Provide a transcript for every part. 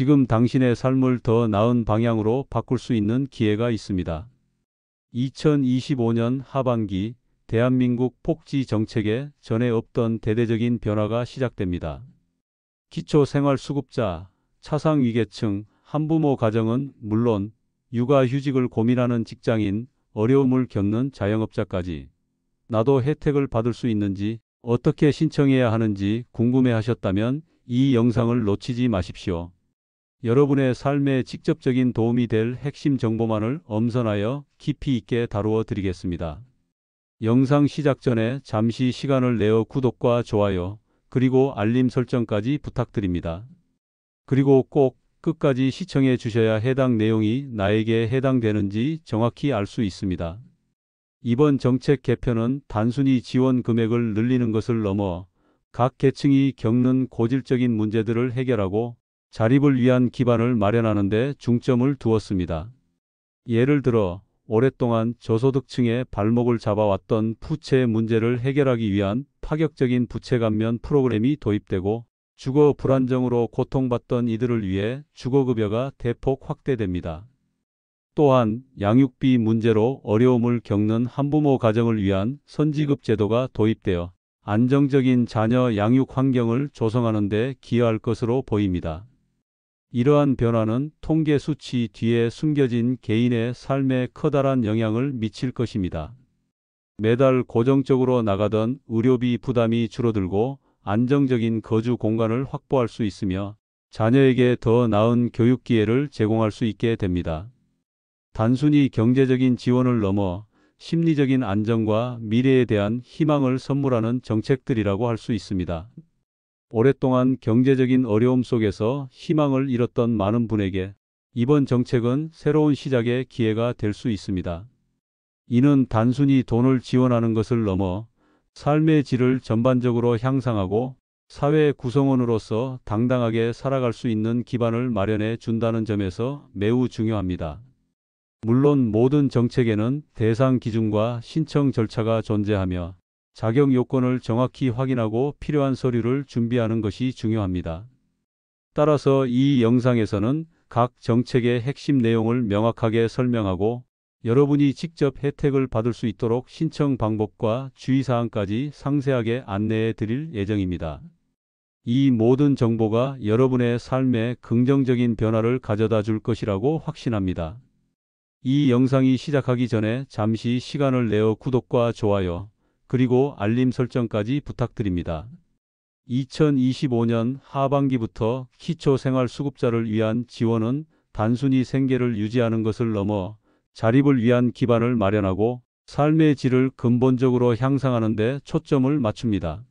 지금 당신의 삶을 더 나은 방향으로 바꿀 수 있는 기회가 있습니다. 2025년 하반기 대한민국 복지 정책에 전에 없던 대대적인 변화가 시작됩니다. 기초생활수급자, 차상위계층, 한부모 가정은 물론 육아휴직을 고민하는 직장인, 어려움을 겪는 자영업자까지 나도 혜택을 받을 수 있는지, 어떻게 신청해야 하는지 궁금해하셨다면 이 영상을 놓치지 마십시오. 여러분의 삶에 직접적인 도움이 될 핵심 정보만을 엄선하여 깊이 있게 다루어 드리겠습니다. 영상 시작 전에 잠시 시간을 내어 구독과 좋아요, 그리고 알림 설정까지 부탁드립니다. 그리고 꼭 끝까지 시청해 주셔야 해당 내용이 나에게 해당되는지 정확히 알 수 있습니다. 이번 정책 개편은 단순히 지원 금액을 늘리는 것을 넘어 각 계층이 겪는 고질적인 문제들을 해결하고 자립을 위한 기반을 마련하는 데 중점을 두었습니다. 예를 들어 오랫동안 저소득층의 발목을 잡아왔던 부채 문제를 해결하기 위한 파격적인 부채 감면 프로그램이 도입되고, 주거 불안정으로 고통받던 이들을 위해 주거급여가 대폭 확대됩니다. 또한 양육비 문제로 어려움을 겪는 한부모 가정을 위한 선지급 제도가 도입되어 안정적인 자녀 양육 환경을 조성하는 데 기여할 것으로 보입니다. 이러한 변화는 통계 수치 뒤에 숨겨진 개인의 삶에 커다란 영향을 미칠 것입니다. 매달 고정적으로 나가던 의료비 부담이 줄어들고 안정적인 거주 공간을 확보할 수 있으며 자녀에게 더 나은 교육 기회를 제공할 수 있게 됩니다. 단순히 경제적인 지원을 넘어 심리적인 안정과 미래에 대한 희망을 선물하는 정책들이라고 할 수 있습니다. 오랫동안 경제적인 어려움 속에서 희망을 잃었던 많은 분에게 이번 정책은 새로운 시작의 기회가 될 수 있습니다. 이는 단순히 돈을 지원하는 것을 넘어 삶의 질을 전반적으로 향상하고 사회 구성원으로서 당당하게 살아갈 수 있는 기반을 마련해 준다는 점에서 매우 중요합니다. 물론 모든 정책에는 대상 기준과 신청 절차가 존재하며 자격 요건을 정확히 확인하고 필요한 서류를 준비하는 것이 중요합니다. 따라서 이 영상에서는 각 정책의 핵심 내용을 명확하게 설명하고 여러분이 직접 혜택을 받을 수 있도록 신청 방법과 주의사항까지 상세하게 안내해 드릴 예정입니다. 이 모든 정보가 여러분의 삶에 긍정적인 변화를 가져다 줄 것이라고 확신합니다. 이 영상이 시작하기 전에 잠시 시간을 내어 구독과 좋아요, 그리고 알림 설정까지 부탁드립니다. 2025년 하반기부터 기초생활수급자를 위한 지원은 단순히 생계를 유지하는 것을 넘어 자립을 위한 기반을 마련하고 삶의 질을 근본적으로 향상하는 데 초점을 맞춥니다.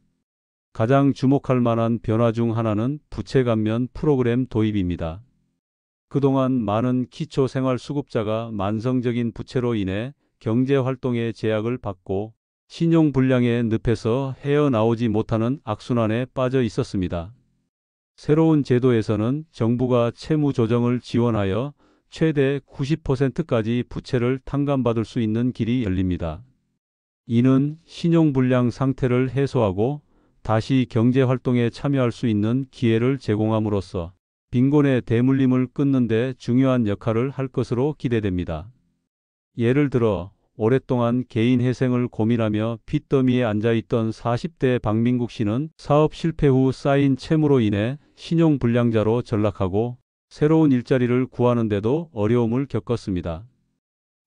가장 주목할 만한 변화 중 하나는 부채 감면 프로그램 도입입니다. 그동안 많은 기초생활수급자가 만성적인 부채로 인해 경제활동에 제약을 받고 신용불량의 늪에서 헤어나오지 못하는 악순환에 빠져 있었습니다. 새로운 제도에서는 정부가 채무조정을 지원하여 최대 90%까지 부채를 탕감받을 수 있는 길이 열립니다. 이는 신용불량 상태를 해소하고 다시 경제활동에 참여할 수 있는 기회를 제공함으로써 빈곤의 대물림을 끊는 데 중요한 역할을 할 것으로 기대됩니다. 예를 들어 오랫동안 개인 회생을 고민하며 빚더미에 앉아있던 40대 박민국 씨는 사업 실패 후 쌓인 채무로 인해 신용불량자로 전락하고 새로운 일자리를 구하는 데도 어려움을 겪었습니다.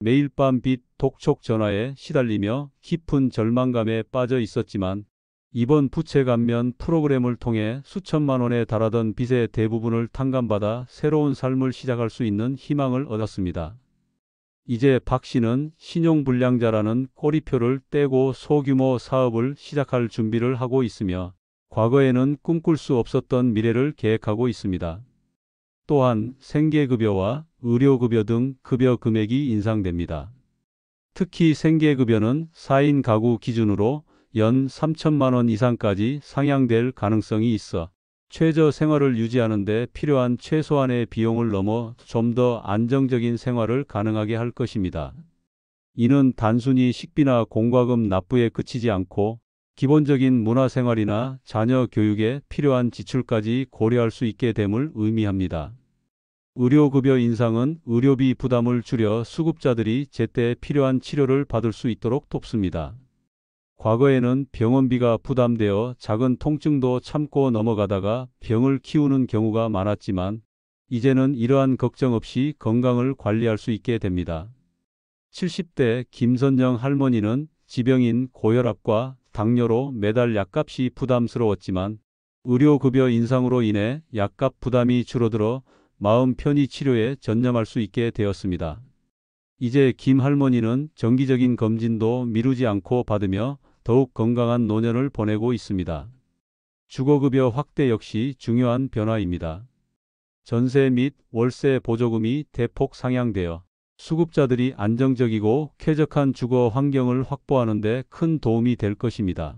매일 밤 빚 독촉 전화에 시달리며 깊은 절망감에 빠져 있었지만 이번 부채 감면 프로그램을 통해 수천만 원에 달하던 빚의 대부분을 탕감받아 새로운 삶을 시작할 수 있는 희망을 얻었습니다. 이제 박 씨는 신용불량자라는 꼬리표를 떼고 소규모 사업을 시작할 준비를 하고 있으며 과거에는 꿈꿀 수 없었던 미래를 계획하고 있습니다. 또한 생계급여와 의료급여 등 급여 금액이 인상됩니다. 특히 생계급여는 4인 가구 기준으로 연 3천만 원 이상까지 상향될 가능성이 있어 최저 생활을 유지하는 데 필요한 최소한의 비용을 넘어 좀 더 안정적인 생활을 가능하게 할 것입니다. 이는 단순히 식비나 공과금 납부에 그치지 않고 기본적인 문화생활이나 자녀 교육에 필요한 지출까지 고려할 수 있게 됨을 의미합니다. 의료급여 인상은 의료비 부담을 줄여 수급자들이 제때 필요한 치료를 받을 수 있도록 돕습니다. 과거에는 병원비가 부담되어 작은 통증도 참고 넘어가다가 병을 키우는 경우가 많았지만 이제는 이러한 걱정 없이 건강을 관리할 수 있게 됩니다. 70대 김선영 할머니는 지병인 고혈압과 당뇨로 매달 약값이 부담스러웠지만 의료급여 인상으로 인해 약값 부담이 줄어들어 마음 편히 치료에 전념할 수 있게 되었습니다. 이제 김 할머니는 정기적인 검진도 미루지 않고 받으며 더욱 건강한 노년을 보내고 있습니다. 주거급여 확대 역시 중요한 변화입니다. 전세 및 월세 보조금이 대폭 상향되어 수급자들이 안정적이고 쾌적한 주거 환경을 확보하는 데 큰 도움이 될 것입니다.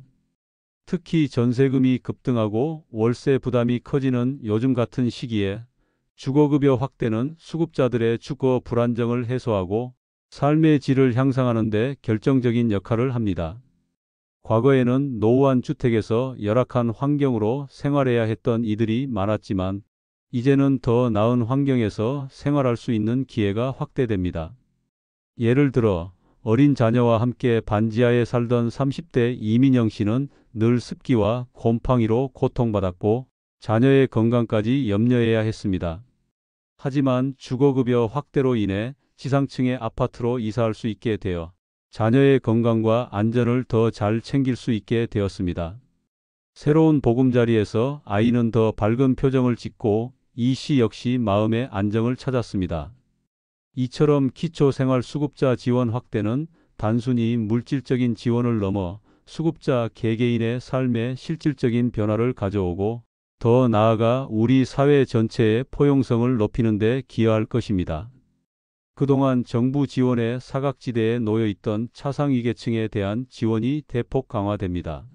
특히 전세금이 급등하고 월세 부담이 커지는 요즘 같은 시기에 주거급여 확대는 수급자들의 주거 불안정을 해소하고 삶의 질을 향상하는 데 결정적인 역할을 합니다. 과거에는 노후한 주택에서 열악한 환경으로 생활해야 했던 이들이 많았지만 이제는 더 나은 환경에서 생활할 수 있는 기회가 확대됩니다. 예를 들어 어린 자녀와 함께 반지하에 살던 30대 이민영 씨는 늘 습기와 곰팡이로 고통받았고 자녀의 건강까지 염려해야 했습니다. 하지만 주거급여 확대로 인해 지상층의 아파트로 이사할 수 있게 되어 자녀의 건강과 안전을 더 잘 챙길 수 있게 되었습니다. 새로운 보금자리에서 아이는 더 밝은 표정을 짓고 이 씨 역시 마음의 안정을 찾았습니다. 이처럼 기초생활수급자 지원 확대는 단순히 물질적인 지원을 넘어 수급자 개개인의 삶에 실질적인 변화를 가져오고 더 나아가 우리 사회 전체의 포용성을 높이는 데 기여할 것입니다. 그동안 정부 지원의 사각지대에 놓여 있던 차상위계층에 대한 지원이 대폭 강화됩니다.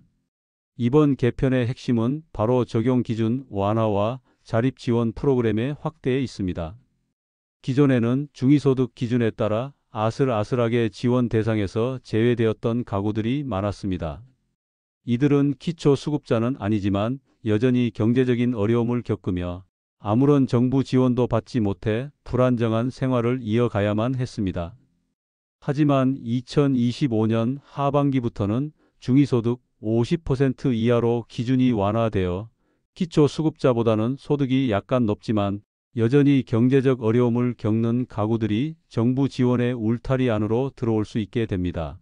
이번 개편의 핵심은 바로 적용 기준 완화와 자립 지원 프로그램의 확대에 있습니다. 기존에는 중위소득 기준에 따라 아슬아슬하게 지원 대상에서 제외되었던 가구들이 많았습니다. 이들은 기초수급자는 아니지만 여전히 경제적인 어려움을 겪으며 아무런 정부 지원도 받지 못해 불안정한 생활을 이어가야만 했습니다. 하지만 2025년 하반기부터는 중위소득 50% 이하로 기준이 완화되어 기초수급자보다는 소득이 약간 높지만 여전히 경제적 어려움을 겪는 가구들이 정부 지원의 울타리 안으로 들어올 수 있게 됩니다.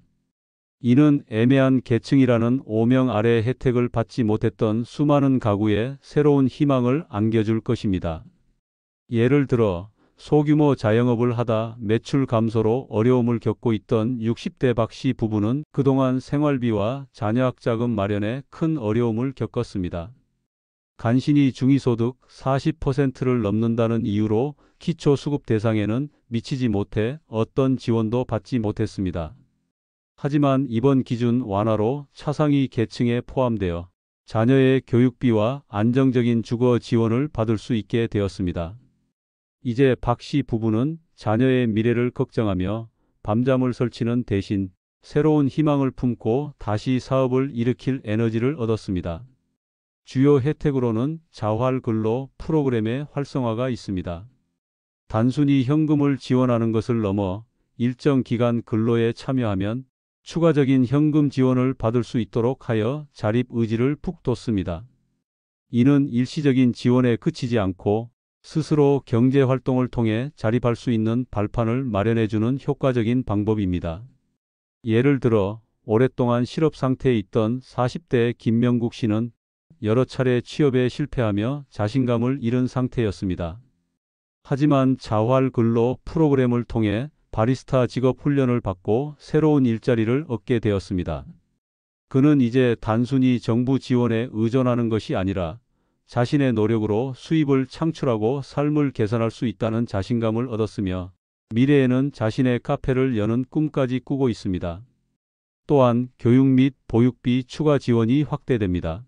이는 애매한 계층이라는 오명 아래 혜택을 받지 못했던 수많은 가구에 새로운 희망을 안겨줄 것입니다. 예를 들어 소규모 자영업을 하다 매출 감소로 어려움을 겪고 있던 60대 박 씨 부부는 그동안 생활비와 자녀학자금 마련에 큰 어려움을 겪었습니다. 간신히 중위소득 40%를 넘는다는 이유로 기초수급 대상에는 미치지 못해 어떤 지원도 받지 못했습니다. 하지만 이번 기준 완화로 차상위 계층에 포함되어 자녀의 교육비와 안정적인 주거 지원을 받을 수 있게 되었습니다. 이제 박 씨 부부는 자녀의 미래를 걱정하며 밤잠을 설치는 대신 새로운 희망을 품고 다시 사업을 일으킬 에너지를 얻었습니다. 주요 혜택으로는 자활근로 프로그램의 활성화가 있습니다. 단순히 현금을 지원하는 것을 넘어 일정 기간 근로에 참여하면 추가적인 현금 지원을 받을 수 있도록 하여 자립 의지를 북돋습니다. 이는 일시적인 지원에 그치지 않고 스스로 경제활동을 통해 자립할 수 있는 발판을 마련해주는 효과적인 방법입니다. 예를 들어 오랫동안 실업 상태에 있던 40대 김명국 씨는 여러 차례 취업에 실패하며 자신감을 잃은 상태였습니다. 하지만 자활근로 프로그램을 통해 바리스타 직업 훈련을 받고 새로운 일자리를 얻게 되었습니다. 그는 이제 단순히 정부 지원에 의존하는 것이 아니라 자신의 노력으로 수입을 창출하고 삶을 개선할 수 있다는 자신감을 얻었으며 미래에는 자신의 카페를 여는 꿈까지 꾸고 있습니다. 또한 교육 및 보육비 추가 지원이 확대됩니다.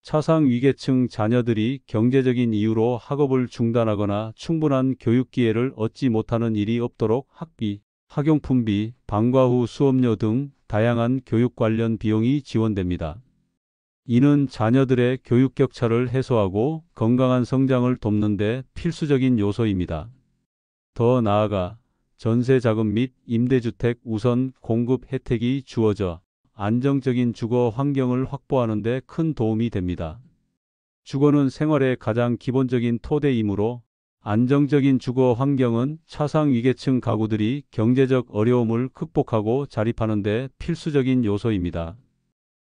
차상위계층 자녀들이 경제적인 이유로 학업을 중단하거나 충분한 교육 기회를 얻지 못하는 일이 없도록 학비, 학용품비, 방과 후 수업료 등 다양한 교육 관련 비용이 지원됩니다. 이는 자녀들의 교육 격차를 해소하고 건강한 성장을 돕는 데 필수적인 요소입니다. 더 나아가 전세 자금 및 임대주택 우선 공급 혜택이 주어져 안정적인 주거 환경을 확보하는 데 큰 도움이 됩니다. 주거는 생활의 가장 기본적인 토대이므로 안정적인 주거 환경은 차상 위계층 가구들이 경제적 어려움을 극복하고 자립하는 데 필수적인 요소입니다.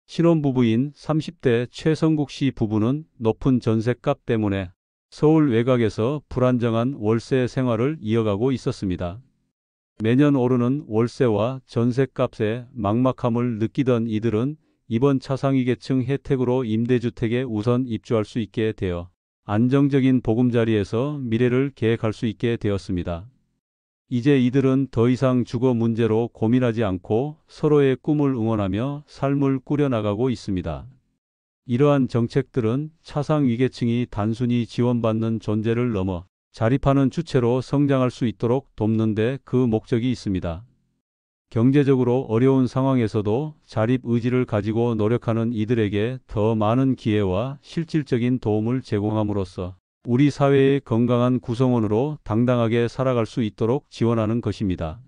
신혼부부인 30대 최성국 씨 부부는 높은 전셋값 때문에 서울 외곽에서 불안정한 월세 생활을 이어가고 있었습니다. 매년 오르는 월세와 전셋값에 막막함을 느끼던 이들은 이번 차상위계층 혜택으로 임대주택에 우선 입주할 수 있게 되어 안정적인 보금자리에서 미래를 계획할 수 있게 되었습니다. 이제 이들은 더 이상 주거 문제로 고민하지 않고 서로의 꿈을 응원하며 삶을 꾸려나가고 있습니다. 이러한 정책들은 차상 위계층이 단순히 지원받는 존재를 넘어 자립하는 주체로 성장할 수 있도록 돕는 데 그 목적이 있습니다. 경제적으로 어려운 상황에서도 자립 의지를 가지고 노력하는 이들에게 더 많은 기회와 실질적인 도움을 제공함으로써 우리 사회의 건강한 구성원으로 당당하게 살아갈 수 있도록 지원하는 것입니다.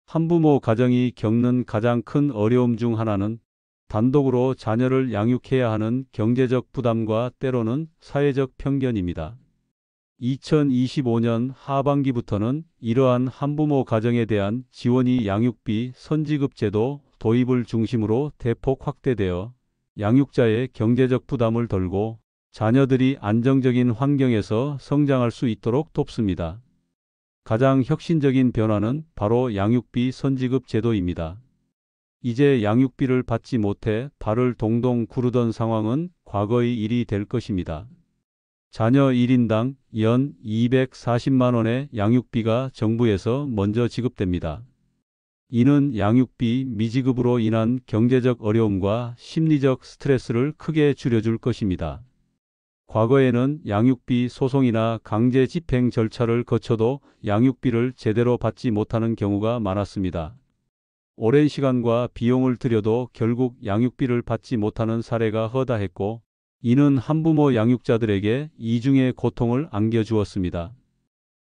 한부모 가정이 겪는 가장 큰 어려움 중 하나는 단독으로 자녀를 양육해야 하는 경제적 부담과 때로는 사회적 편견입니다. 2025년 하반기부터는 이러한 한부모 가정에 대한 지원이 양육비 선지급 제도 도입을 중심으로 대폭 확대되어 양육자의 경제적 부담을 덜고 자녀들이 안정적인 환경에서 성장할 수 있도록 돕습니다. 가장 혁신적인 변화는 바로 양육비 선지급 제도입니다. 이제 양육비를 받지 못해 발을 동동 구르던 상황은 과거의 일이 될 것입니다. 자녀 1인당 연 240만 원의 양육비가 정부에서 먼저 지급됩니다. 이는 양육비 미지급으로 인한 경제적 어려움과 심리적 스트레스를 크게 줄여줄 것입니다. 과거에는 양육비 소송이나 강제 집행 절차를 거쳐도 양육비를 제대로 받지 못하는 경우가 많았습니다. 오랜 시간과 비용을 들여도 결국 양육비를 받지 못하는 사례가 허다했고, 이는 한부모 양육자들에게 이중의 고통을 안겨주었습니다.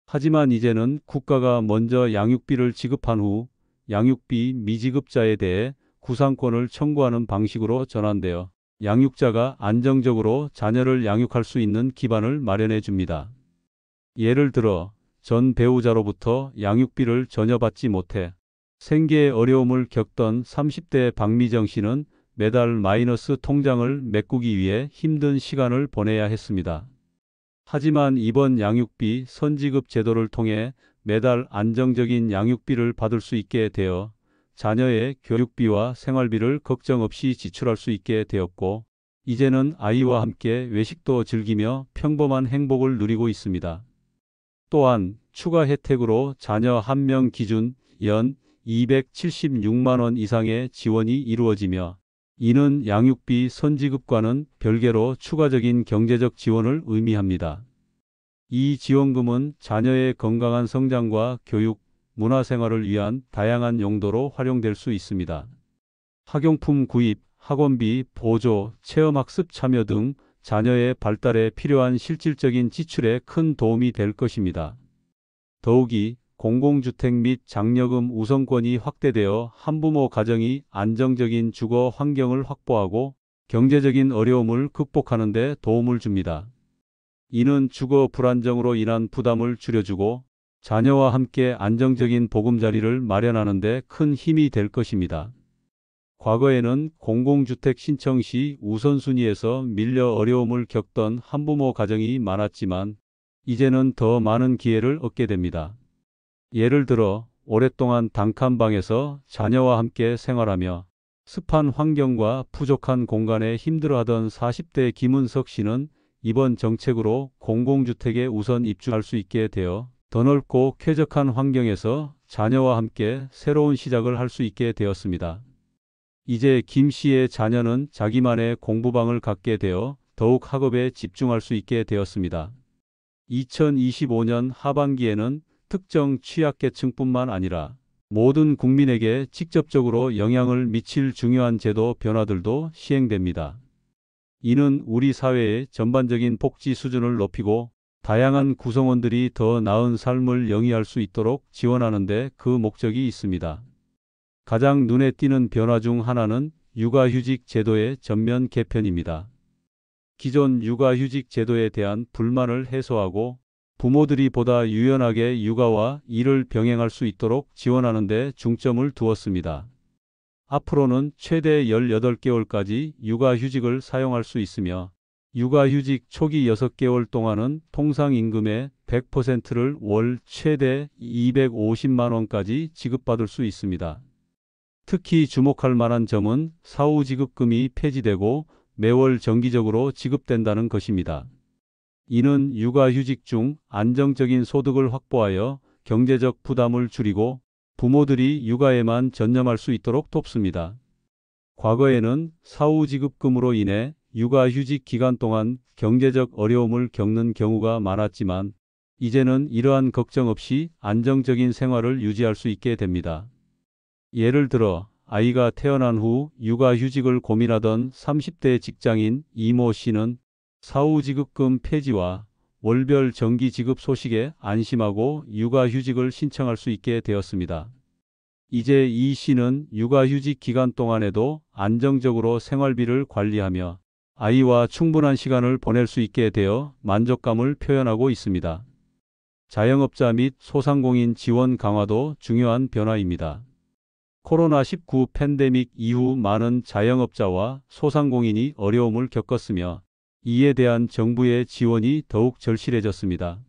하지만 이제는 국가가 먼저 양육비를 지급한 후 양육비 미지급자에 대해 구상권을 청구하는 방식으로 전환되어 양육자가 안정적으로 자녀를 양육할 수 있는 기반을 마련해 줍니다. 예를 들어 전 배우자로부터 양육비를 전혀 받지 못해 생계에 어려움을 겪던 30대 박미정 씨는 매달 마이너스 통장을 메꾸기 위해 힘든 시간을 보내야 했습니다. 하지만 이번 양육비 선지급 제도를 통해 매달 안정적인 양육비를 받을 수 있게 되어 자녀의 교육비와 생활비를 걱정 없이 지출할 수 있게 되었고, 이제는 아이와 함께 외식도 즐기며 평범한 행복을 누리고 있습니다. 또한 추가 혜택으로 자녀 1명 기준 연 276만 원 이상의 지원이 이루어지며, 이는 양육비 선지급과는 별개로 추가적인 경제적 지원을 의미합니다. 이 지원금은 자녀의 건강한 성장과 교육, 문화생활을 위한 다양한 용도로 활용될 수 있습니다. 학용품 구입, 학원비, 보조, 체험학습 참여 등 자녀의 발달에 필요한 실질적인 지출에 큰 도움이 될 것입니다. 더욱이 공공주택 및 장려금 우선권이 확대되어 한부모 가정이 안정적인 주거 환경을 확보하고 경제적인 어려움을 극복하는 데 도움을 줍니다. 이는 주거 불안정으로 인한 부담을 줄여주고 자녀와 함께 안정적인 보금자리를 마련하는 데 큰 힘이 될 것입니다. 과거에는 공공주택 신청 시 우선순위에서 밀려 어려움을 겪던 한부모 가정이 많았지만 이제는 더 많은 기회를 얻게 됩니다. 예를 들어 오랫동안 단칸방에서 자녀와 함께 생활하며 습한 환경과 부족한 공간에 힘들어하던 40대 김은석 씨는 이번 정책으로 공공주택에 우선 입주할 수 있게 되어 더 넓고 쾌적한 환경에서 자녀와 함께 새로운 시작을 할 수 있게 되었습니다. 이제 김 씨의 자녀는 자기만의 공부방을 갖게 되어 더욱 학업에 집중할 수 있게 되었습니다. 2025년 하반기에는 특정 취약계층뿐만 아니라 모든 국민에게 직접적으로 영향을 미칠 중요한 제도 변화들도 시행됩니다. 이는 우리 사회의 전반적인 복지 수준을 높이고 다양한 구성원들이 더 나은 삶을 영위할 수 있도록 지원하는 데 그 목적이 있습니다. 가장 눈에 띄는 변화 중 하나는 육아휴직 제도의 전면 개편입니다. 기존 육아휴직 제도에 대한 불만을 해소하고 부모들이 보다 유연하게 육아와 일을 병행할 수 있도록 지원하는 데 중점을 두었습니다. 앞으로는 최대 18개월까지 육아휴직을 사용할 수 있으며 육아휴직 초기 6개월 동안은 통상임금의 100%를 월 최대 250만 원까지 지급받을 수 있습니다. 특히 주목할 만한 점은 사후지급금이 폐지되고 매월 정기적으로 지급된다는 것입니다. 이는 육아휴직 중 안정적인 소득을 확보하여 경제적 부담을 줄이고 부모들이 육아에만 전념할 수 있도록 돕습니다. 과거에는 사후지급금으로 인해 육아휴직 기간 동안 경제적 어려움을 겪는 경우가 많았지만 이제는 이러한 걱정 없이 안정적인 생활을 유지할 수 있게 됩니다. 예를 들어 아이가 태어난 후 육아휴직을 고민하던 30대 직장인 이모 씨는 사후지급금 폐지와 월별 정기지급 소식에 안심하고 육아휴직을 신청할 수 있게 되었습니다. 이제 이 씨는 육아휴직 기간 동안에도 안정적으로 생활비를 관리하며 아이와 충분한 시간을 보낼 수 있게 되어 만족감을 표현하고 있습니다. 자영업자 및 소상공인 지원 강화도 중요한 변화입니다. 코로나19 팬데믹 이후 많은 자영업자와 소상공인이 어려움을 겪었으며 이에 대한 정부의 지원이 더욱 절실해졌습니다.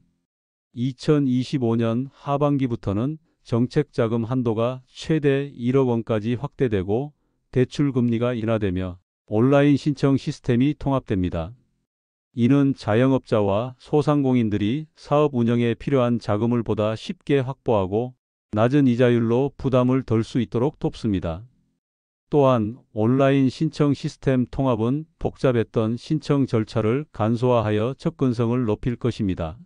2025년 하반기부터는 정책자금 한도가 최대 1억 원까지 확대되고 대출금리가 인하되며 온라인 신청 시스템이 통합됩니다. 이는 자영업자와 소상공인들이 사업 운영에 필요한 자금을 보다 쉽게 확보하고 낮은 이자율로 부담을 덜 수 있도록 돕습니다. 또한 온라인 신청 시스템 통합은 복잡했던 신청 절차를 간소화하여 접근성을 높일 것입니다.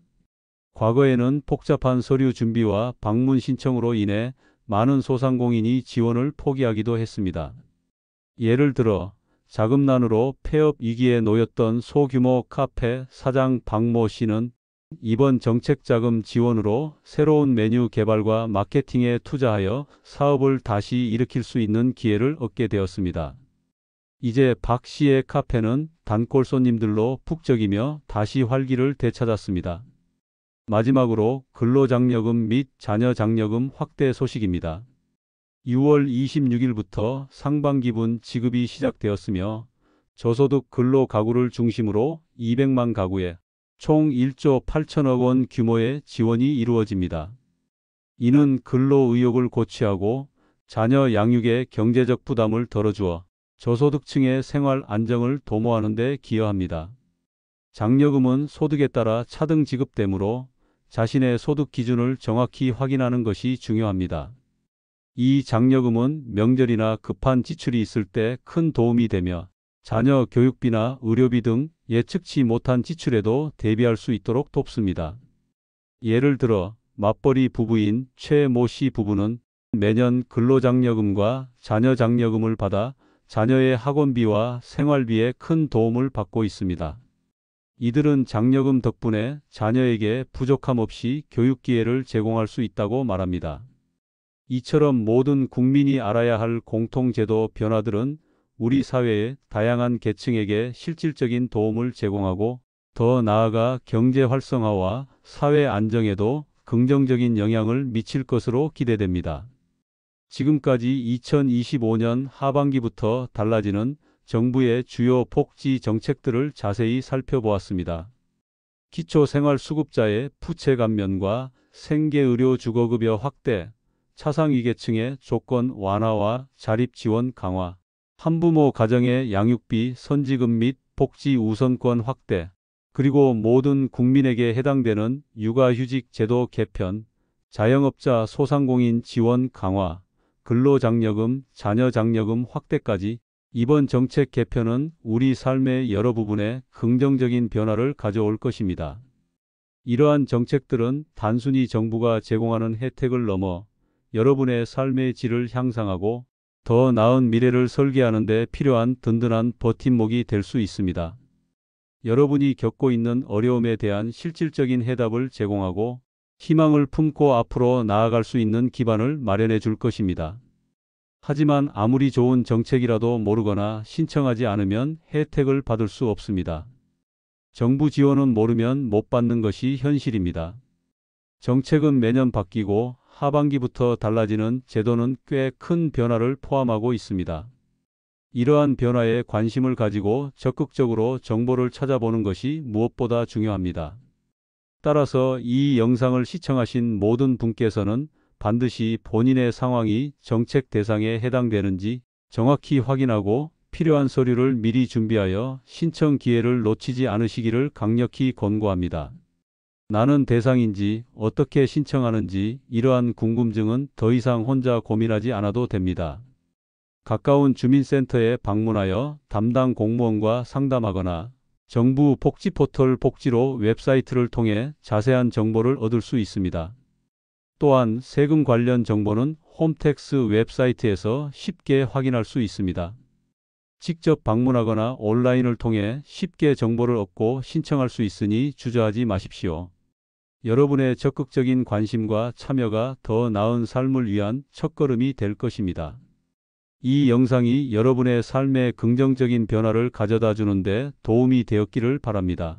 과거에는 복잡한 서류 준비와 방문 신청으로 인해 많은 소상공인이 지원을 포기하기도 했습니다. 예를 들어 자금난으로 폐업 위기에 놓였던 소규모 카페 사장 박모 씨는 이번 정책자금 지원으로 새로운 메뉴 개발과 마케팅에 투자하여 사업을 다시 일으킬 수 있는 기회를 얻게 되었습니다. 이제 박 씨의 카페는 단골 손님들로 북적이며 다시 활기를 되찾았습니다. 마지막으로 근로장려금 및 자녀장려금 확대 소식입니다. 6월 26일부터 상반기분 지급이 시작되었으며 저소득 근로가구를 중심으로 200만 가구에 총 1조 8천억 원 규모의 지원이 이루어집니다. 이는 근로의욕을 고취하고 자녀 양육의 경제적 부담을 덜어주어 저소득층의 생활 안정을 도모하는 데 기여합니다. 장려금은 소득에 따라 차등 지급되므로 자신의 소득 기준을 정확히 확인하는 것이 중요합니다. 이 장려금은 명절이나 급한 지출이 있을 때 큰 도움이 되며 자녀 교육비나 의료비 등 예측치 못한 지출에도 대비할 수 있도록 돕습니다. 예를 들어 맞벌이 부부인 최모 씨 부부는 매년 근로장려금과 자녀장려금을 받아 자녀의 학원비와 생활비에 큰 도움을 받고 있습니다. 이들은 장려금 덕분에 자녀에게 부족함 없이 교육 기회를 제공할 수 있다고 말합니다. 이처럼 모든 국민이 알아야 할 공통제도 변화들은 우리 사회의 다양한 계층에게 실질적인 도움을 제공하고 더 나아가 경제 활성화와 사회 안정에도 긍정적인 영향을 미칠 것으로 기대됩니다. 지금까지 2025년 하반기부터 달라지는 정부의 주요 복지 정책들을 자세히 살펴보았습니다. 기초생활수급자의 부채 감면과 생계의료주거급여 확대, 차상위계층의 조건 완화와 자립지원 강화, 한부모 가정의 양육비 선지급 및 복지 우선권 확대, 그리고 모든 국민에게 해당되는 육아휴직 제도 개편, 자영업자 소상공인 지원 강화, 근로장려금, 자녀장려금 확대까지 이번 정책 개편은 우리 삶의 여러 부분에 긍정적인 변화를 가져올 것입니다. 이러한 정책들은 단순히 정부가 제공하는 혜택을 넘어 여러분의 삶의 질을 향상하고 더 나은 미래를 설계하는 데 필요한 든든한 버팀목이 될 수 있습니다. 여러분이 겪고 있는 어려움에 대한 실질적인 해답을 제공하고 희망을 품고 앞으로 나아갈 수 있는 기반을 마련해 줄 것입니다. 하지만 아무리 좋은 정책이라도 모르거나 신청하지 않으면 혜택을 받을 수 없습니다. 정부 지원은 모르면 못 받는 것이 현실입니다. 정책은 매년 바뀌고 하반기부터 달라지는 제도는 꽤 큰 변화를 포함하고 있습니다. 이러한 변화에 관심을 가지고 적극적으로 정보를 찾아보는 것이 무엇보다 중요합니다. 따라서 이 영상을 시청하신 모든 분께서는 반드시 본인의 상황이 정책 대상에 해당되는지 정확히 확인하고 필요한 서류를 미리 준비하여 신청 기회를 놓치지 않으시기를 강력히 권고합니다. 나는 대상인지 어떻게 신청하는지 이러한 궁금증은 더 이상 혼자 고민하지 않아도 됩니다. 가까운 주민센터에 방문하여 담당 공무원과 상담하거나 정부 복지포털 복지로 웹사이트를 통해 자세한 정보를 얻을 수 있습니다. 또한 세금 관련 정보는 홈택스 웹사이트에서 쉽게 확인할 수 있습니다. 직접 방문하거나 온라인을 통해 쉽게 정보를 얻고 신청할 수 있으니 주저하지 마십시오. 여러분의 적극적인 관심과 참여가 더 나은 삶을 위한 첫걸음이 될 것입니다. 이 영상이 여러분의 삶에 긍정적인 변화를 가져다 주는데 도움이 되었기를 바랍니다.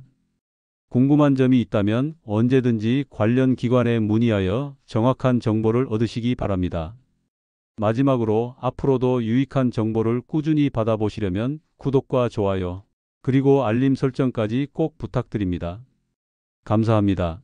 궁금한 점이 있다면 언제든지 관련 기관에 문의하여 정확한 정보를 얻으시기 바랍니다. 마지막으로 앞으로도 유익한 정보를 꾸준히 받아보시려면 구독과 좋아요, 그리고 알림 설정까지 꼭 부탁드립니다. 감사합니다.